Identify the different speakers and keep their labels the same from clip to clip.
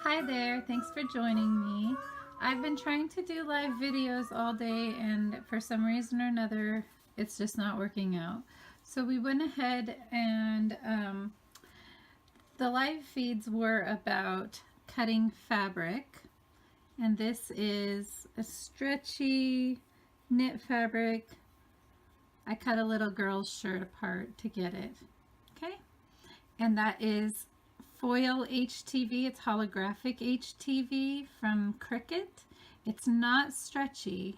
Speaker 1: Hi there, thanks for joining me. I've been trying to do live videos all day and for some reason or another it's just not working out. So we went ahead and the live feeds were about cutting fabric, and this is a stretchy knit fabric. I cut a little girl's shirt apart to get it, okay? And that is foil HTV. It's holographic HTV from Cricut. It's not stretchy,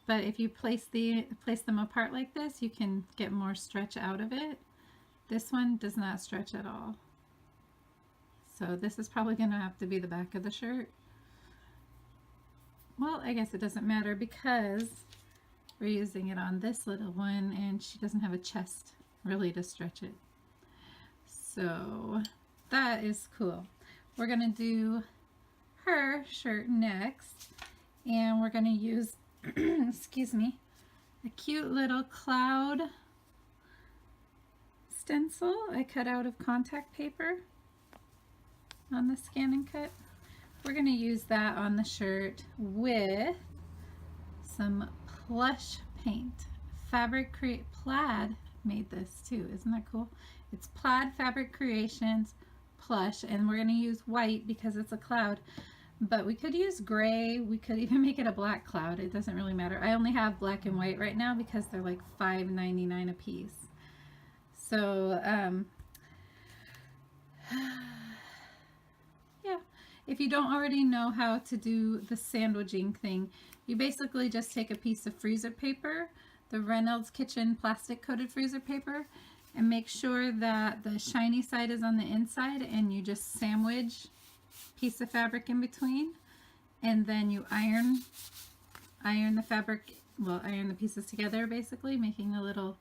Speaker 1: but if you place them apart like this, you can get more stretch out of it. This one does not stretch at all. So this is probably going to have to be the back of the shirt. Well, I guess it doesn't matter because we're using it on this little one and she doesn't have a chest really to stretch it. So that is cool. We're going to do her shirt next, and we're going to use excuse me, a cute little cloud stencil I cut out of contact paper on the ScanNCut. We're going to use that on the shirt with some Plush paint. Plaid made this too. Isn't that cool? It's Plaid Fabric Creations Plush, and we're going to use white because it's a cloud, but we could use gray. We could even make it a black cloud. It doesn't really matter. I only have black and white right now because they're like $5.99 a piece. So yeah, if you don't already know how to do the sandwiching thing, you basically just take a piece of freezer paper, the Reynolds Kitchen plastic coated freezer paper, and make sure that the shiny side is on the inside, and you just sandwich a piece of fabric in between, and then you iron the fabric, well, iron the pieces together basically, making a little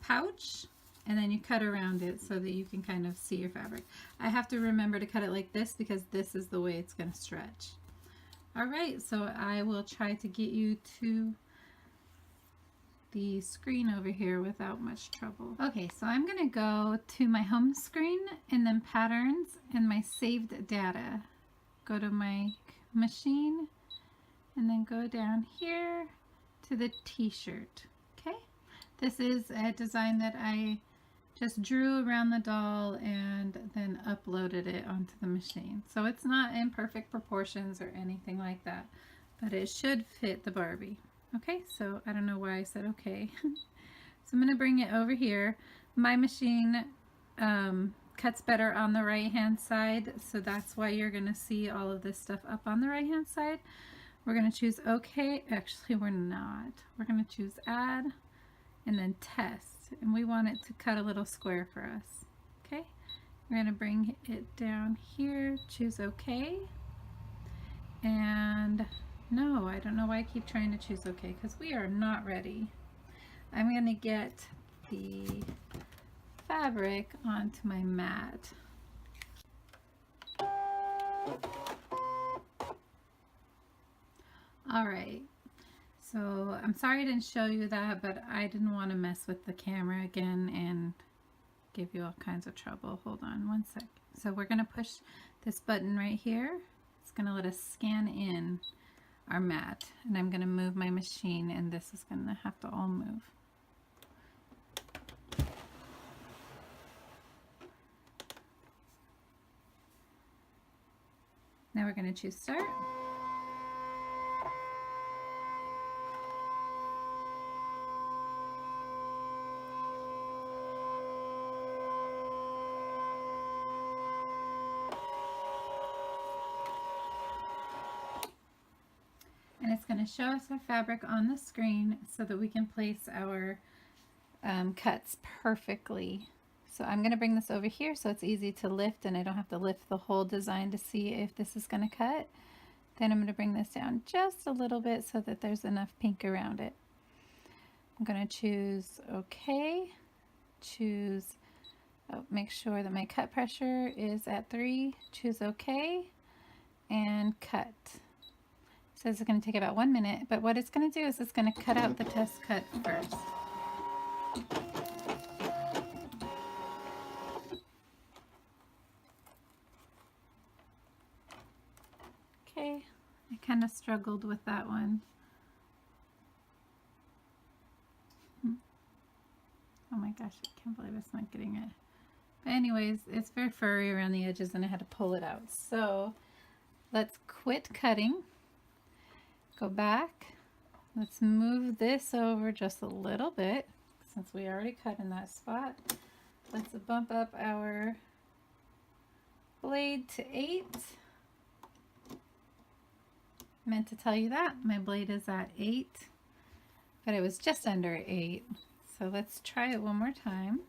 Speaker 1: pouch, and then you cut around it so that you can kind of see your fabric. I have to remember to cut it like this because this is the way it's going to stretch. Alright, so I will try to get you to the screen over here without much trouble. Okay, so I'm going to go to my home screen and then patterns and my saved data. Go to my machine and then go down here to the t-shirt. Okay, this is a design that I just drew around the doll and then uploaded it onto the machine. So it's not in perfect proportions or anything like that, but it should fit the Barbie. Okay, so I don't know why I said okay. So I'm going to bring it over here. My machine cuts better on the right hand side, so that's why you're going to see all of this stuff up on the right hand side. We're going to choose OK. Actually, we're not. We're going to choose add and then test, and we want it to cut a little square for us. Okay, we're going to bring it down here, choose OK, and no, I don't know why I keep trying to choose OK, because we are not ready. I'm going to get the fabric onto my mat. Alright, so I'm sorry I didn't show you that, but I didn't want to mess with the camera again and give you all kinds of trouble. Hold on one sec. So we're going to push this button right here. It's going to let us scan in our mat, and I'm going to move my machine, and this is going to have to all move. Now we're going to choose start. And it's going to show us our fabric on the screen so that we can place our cuts perfectly. So I'm going to bring this over here so it's easy to lift and I don't have to lift the whole design to see if this is going to cut. Then I'm going to bring this down just a little bit so that there's enough pink around it. I'm going to choose OK, make sure that my cut pressure is at 3, choose OK, and cut. So it's going to take about 1 minute, but what it's going to do is it's going to cut out the test cut first. kind of struggled with that one. Oh my gosh, I can't believe it's not getting it. But anyways, it's very furry around the edges and I had to pull it out. So let's quit cutting. Go back. Let's move this over just a little bit since we already cut in that spot. Let's bump up our blade to 8. Meant to tell you that my blade is at 8, but it was just under 8. So let's try it one more time.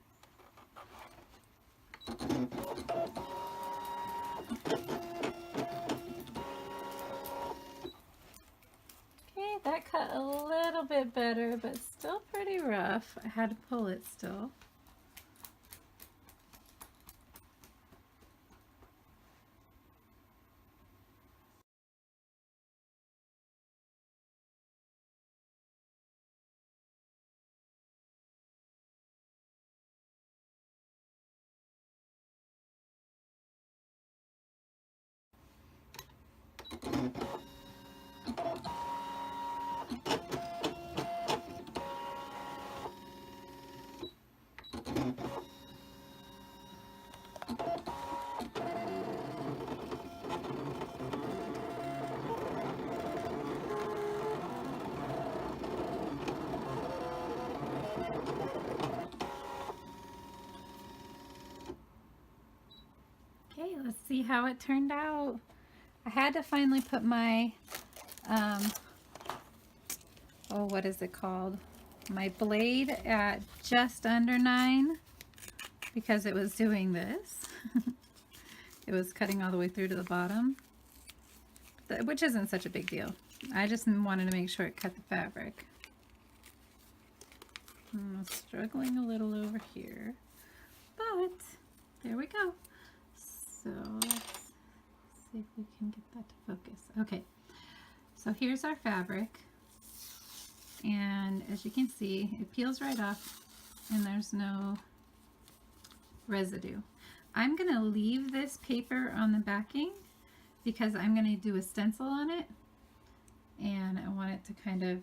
Speaker 1: Okay, that cut a little bit better, but still pretty rough. I had to pull it still. Okay, let's see how it turned out. I had to finally put my, oh, what is it called? My blade at just under 9 because it was doing this. It was cutting all the way through to the bottom, which isn't such a big deal. I just wanted to make sure it cut the fabric. I'm struggling a little over here, but there we go. So let's see if we can get that to focus. Okay, so here's our fabric, and as you can see, it peels right off and there's no residue. I'm going to leave this paper on the backing because I'm going to do a stencil on it, and I want it to kind of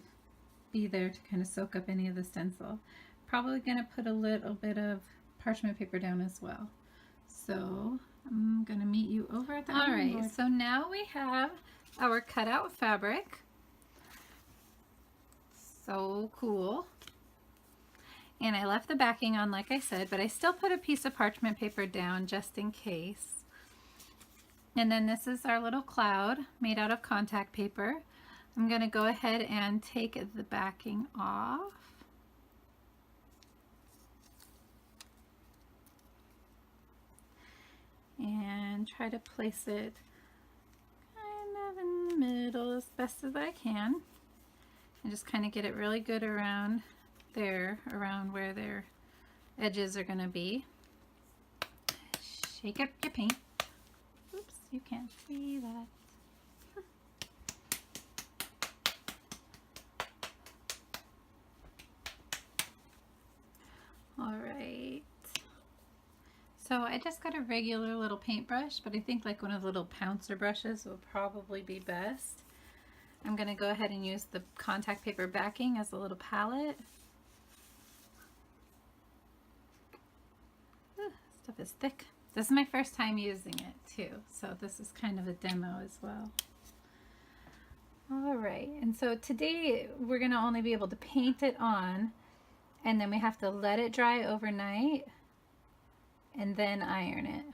Speaker 1: be there to kind of soak up any of the stencil. Probably going to put a little bit of parchment paper down as well. So I'm going to meet you over at the Alright, board. So now we have our cutout fabric. So cool. And I left the backing on like I said, but I still put a piece of parchment paper down just in case. And then this is our little cloud made out of contact paper. I'm going to go ahead and take the backing off. And try to place it kind of in the middle as best as I can. And just kind of get it really good around there, around where their edges are going to be. Shake up your paint. Oops, you can't see that. Alright. So I just got a regular little paintbrush, but I think like one of the little pouncer brushes will probably be best. I'm going to go ahead and use the contact paper backing as a little palette. Stuff is thick. This is my first time using it too, so this is kind of a demo as well. Alright, and so today we're going to only be able to paint it on, and then we have to let it dry overnight and then iron it.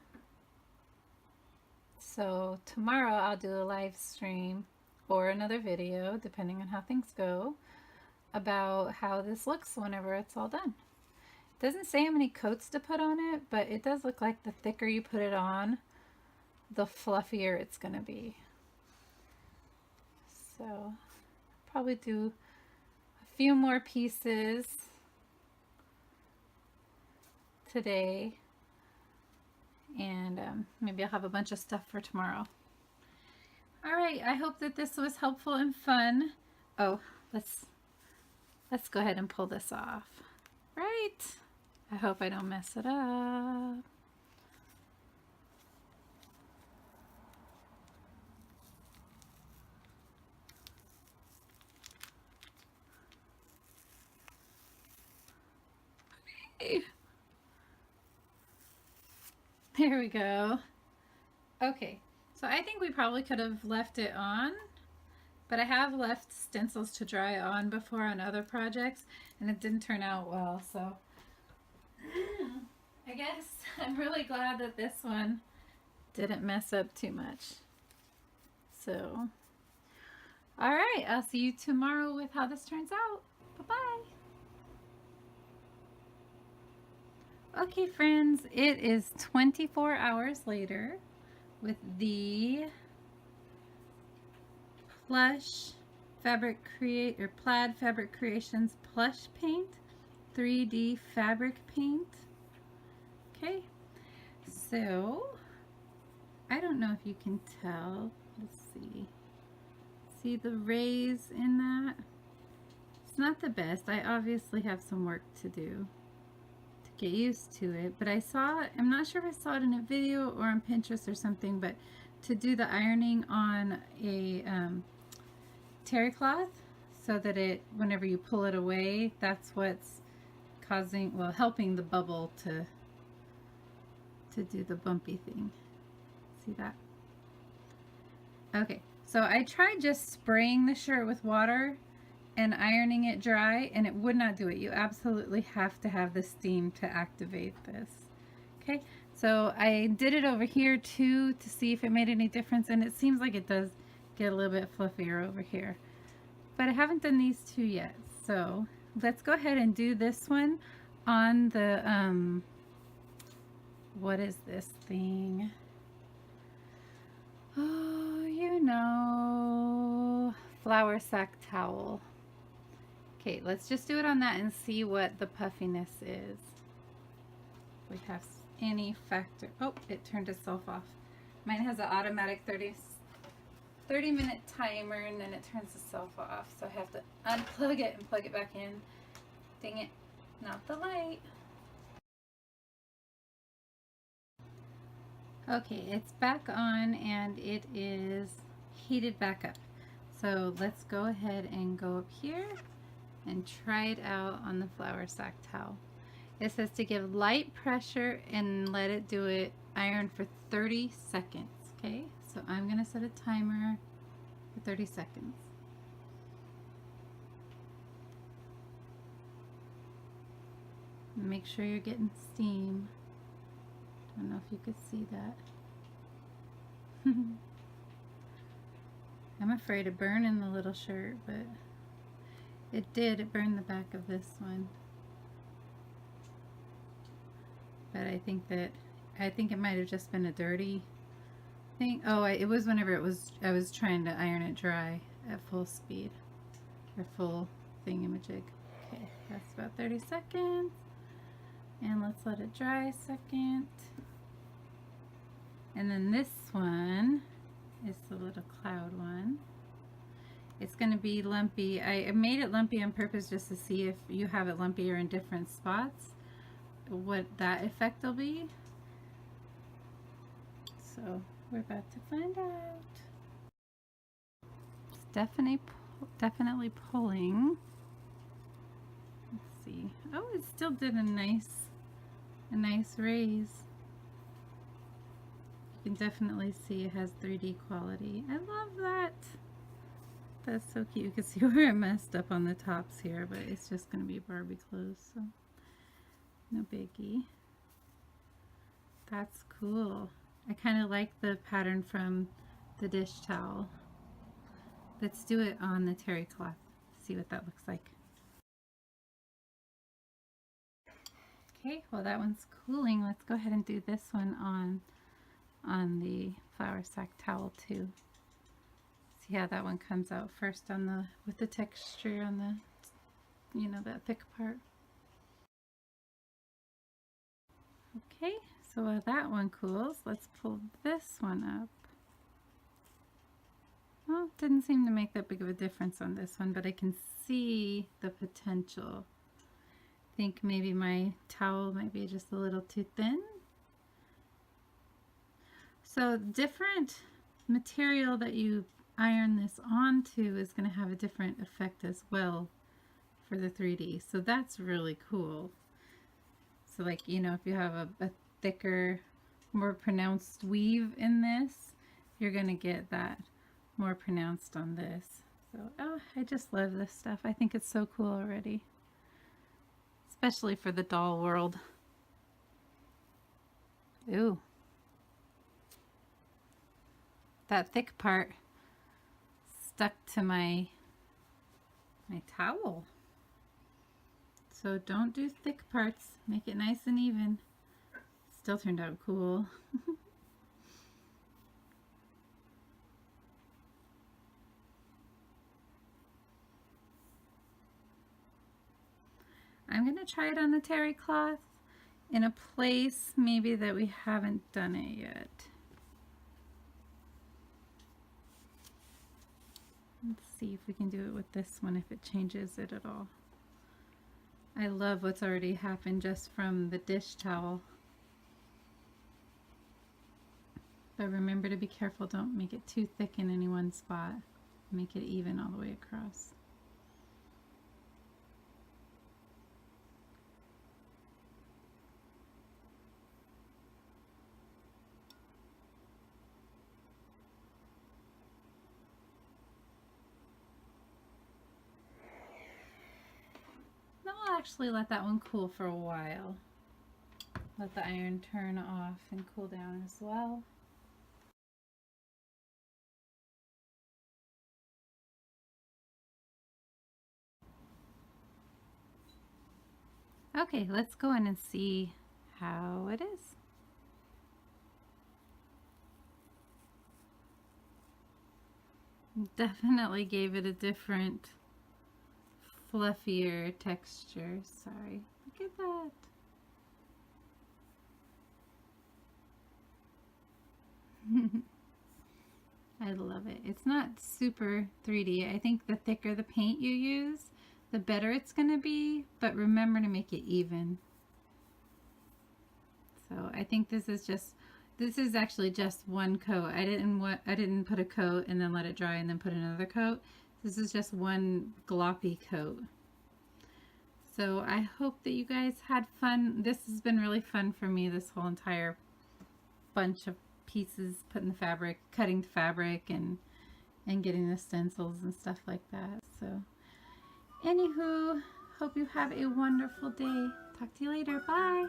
Speaker 1: So tomorrow I'll do a live stream or another video, depending on how things go, about how this looks whenever it's all done. It doesn't say how many coats to put on it, but it does look like the thicker you put it on, the fluffier it's going to be. So probably do a few more pieces today, and maybe I'll have a bunch of stuff for tomorrow. Alright, I hope that this was helpful and fun. Oh, let's go ahead and pull this off. Right. I hope I don't mess it up. There we go. Okay, so I think we probably could have left it on, but I have left stencils to dry on before on other projects, and it didn't turn out well, so I guess I'm really glad that this one didn't mess up too much. So, all right, I'll see you tomorrow with how this turns out. Bye-bye. Okay, friends, it is 24 hours later with the Plush Fabric Plaid Fabric Creations Plush Paint 3D Fabric Paint. Okay, so I don't know if you can tell. Let's see. See the rays in that? It's not the best. I obviously have some work to do to get used to it, but I saw it, I'm not sure if I saw it in a video or on Pinterest or something, but to do the ironing on a terry cloth so that it, whenever you pull it away, that's what's causing, well, helping the bubble to do the bumpy thing. See that? Okay, so I tried just spraying the shirt with water and ironing it dry, and it would not do it. You absolutely have to have the steam to activate this. Okay, so I did it over here too to see if it made any difference, and it seems like it does get a little bit fluffier over here. But I haven't done these two yet, so let's go ahead and do this one on the, what is this thing? Oh, you know, flour sack towel. Okay, let's just do it on that and see what the puffiness is. If we have any factor. Oh, it turned itself off. Mine has an automatic 30-minute timer, and then it turns itself off. So I have to unplug it and plug it back in. Dang it, not the light. Okay, it's back on and it is heated back up. So let's go ahead and go up here and try it out on the flour sack towel. It says to give light pressure and let it do it, iron for 30 seconds. Okay, so I'm gonna set a timer for 30 seconds. Make sure you're getting steam. Don't know if you could see that. I'm afraid of burning the little shirt, but it did. It burned the back of this one. But I think it might have just been a dirty thing. Oh, it was whenever I was trying to iron it dry at full speed or full thingamajig. Okay, that's about 30 seconds. And let's let it dry a second. And then this one is the little cloud one. It's going to be lumpy. I made it lumpy on purpose just to see if you have it lumpier in different spots, what that effect will be. So we're about to find out. It's definitely pulling. Let's see. Oh, it still did a nice raise. You can definitely see it has 3D quality. I love that. That's so cute. You can see where it messed up on the tops here, but it's just going to be Barbie clothes, so no biggie. That's cool. I kind of like the pattern from the dish towel. Let's do it on the terry cloth. See what that looks like. Okay, well that one's cooling. Let's go ahead and do this one on the flour sack towel too. See how that one comes out first on with the texture on the, you know, that thick part. Okay, so while that one cools, let's pull this one up. Well, it didn't seem to make that big of a difference on this one, but I can see the potential. I think maybe my towel might be just a little too thin. So different material that you iron this onto is going to have a different effect as well for the 3D. So that's really cool. So like, you know, if you have a thicker, more pronounced weave in this, you're going to get that more pronounced on this. So, oh, I just love this stuff. I think it's so cool already, especially for the doll world. Ooh. That thick part stuck to my towel. So don't do thick parts. Make it nice and even. Still turned out cool. I'm going to try it on the terry cloth in a place maybe that we haven't done it yet. Let's see if we can do it with this one, if it changes it at all. I love what's already happened just from the dish towel. But remember to be careful, don't make it too thick in any one spot. Make it even all the way across. I'll actually let that one cool for a while. Let the iron turn off and cool down as well. Okay, let's go in and see how it is. Definitely gave it a different, fluffier texture. Sorry, look at that. I love it. It's not super 3D. I think the thicker the paint you use, the better it's going to be, but remember to make it even. So I think this is actually just one coat. I didn't put a coat and then let it dry and then put another coat. This is just one gloppy coat. So I hope that you guys had fun. This has been really fun for me, this whole entire bunch of pieces, putting the fabric, cutting the fabric, and getting the stencils and stuff like that. So anywho, hope you have a wonderful day. Talk to you later. Bye.